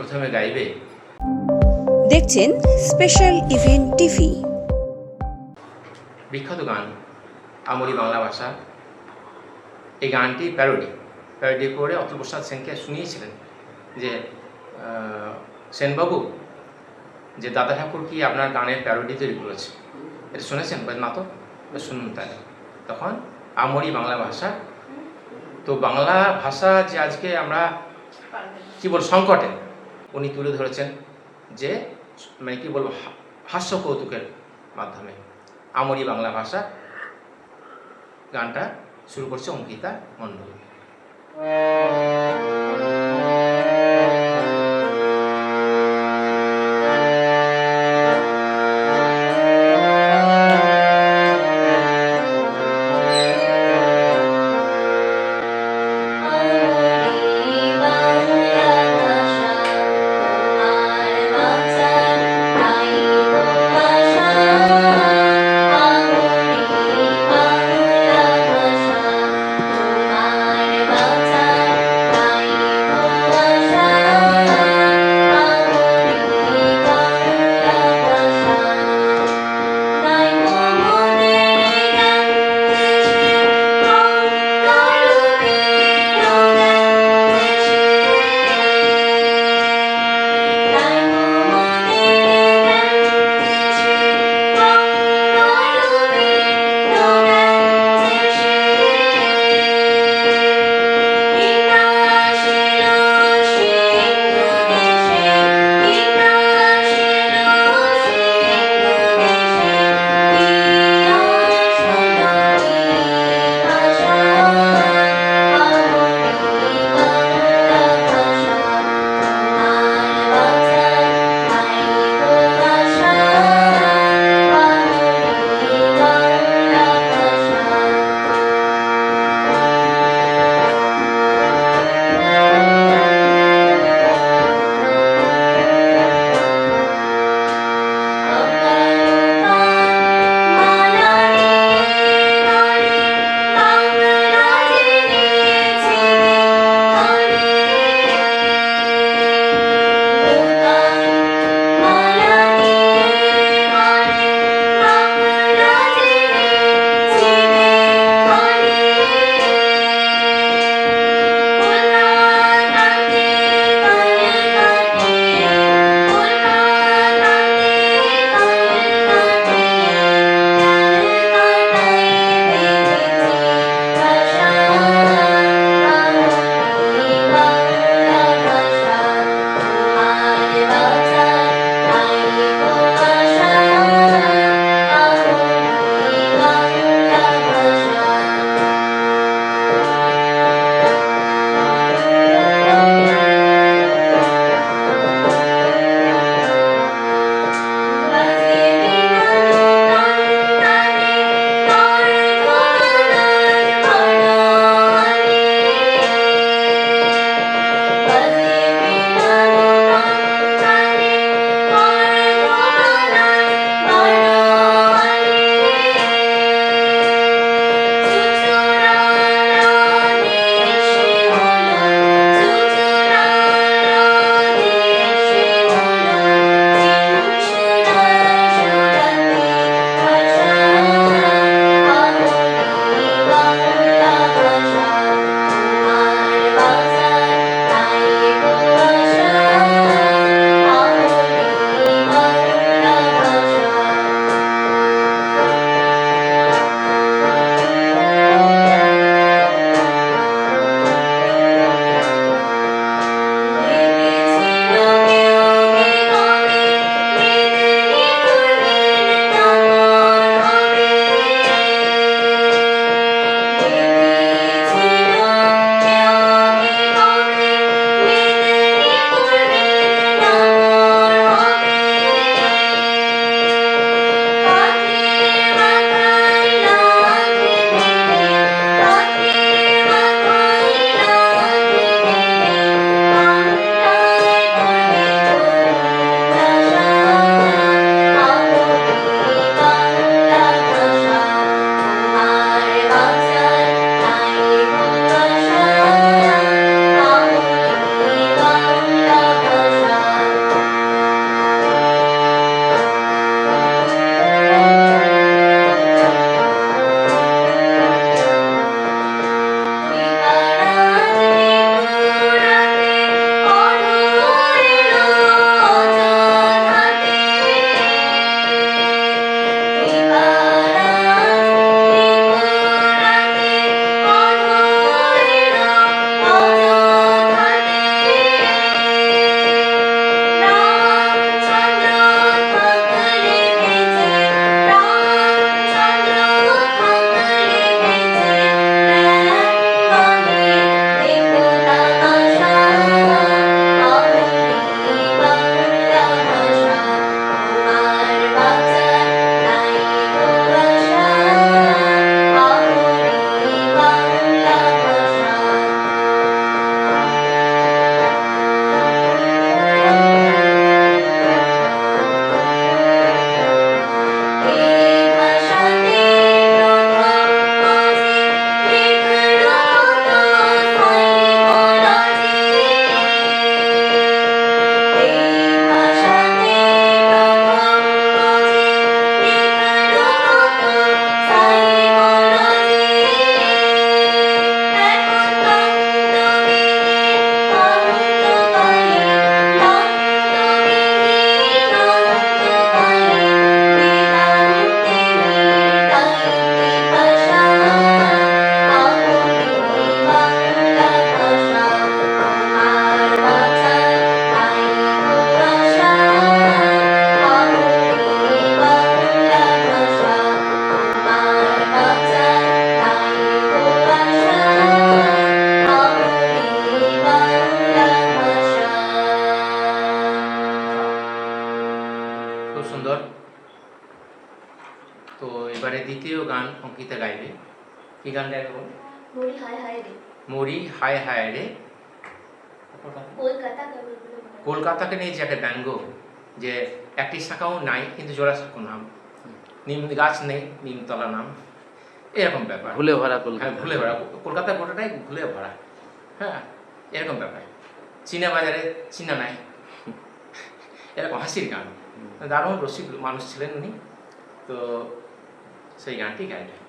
প্রথমে গাইবে। দেখছেন স্পেশাল ইভেন্ট টিভি। বিখ্যাত গান আমরি বাংলা ভাষা, এই গানটি প্যারোডি করে অতুল প্রসাদ সেনকে শুনিয়েছিলেন যে সেনবাবু, যে দাদা ঠাকুর কি আপনার গানের প্যারোডি তৈরি করেছে, এটা শুনেছেন? না তো শুনুন তাই। তখন আমরি বাংলা ভাষা, তো বাংলা ভাষা যে আজকে আমরা কী বল সংকটে, উনি তুলে ধরেছেন যে মানে কী বলবো হাস্য কৌতুকের মাধ্যমে। আমরি বাংলা ভাষা গানটা শুরু করছে অঙ্কিতা মণ্ডল। তো এবারে দ্বিতীয় গান অঙ্কিতা গাইবে। কি গান গাইবে বল? मोरी हाय हाय रे মরি হায় হায় রে। कोलकाता का बुलबुल भरा। কলকাতাকে নিয়ে যে একটা ব্যঙ্গ, যে একটি শাখাও নাই কিন্তু জোড়া শাখা নাম, নিম গাছ নেই নিমতলা নাম, এরকম ব্যাপার। ভুলে ভরা হ্যাঁ, কলকাতা। ভুলে ভরা কলকাতা গোটাটাই ভুলে ভরা। হ্যাঁ, এরকম ব্যাপার। চীনা বাজারে চীনা নাই, এরকম হাসির গান। দারুণ রসিক মানুষ ছিলেন উনি, তো সেই গানটি গাইলেন।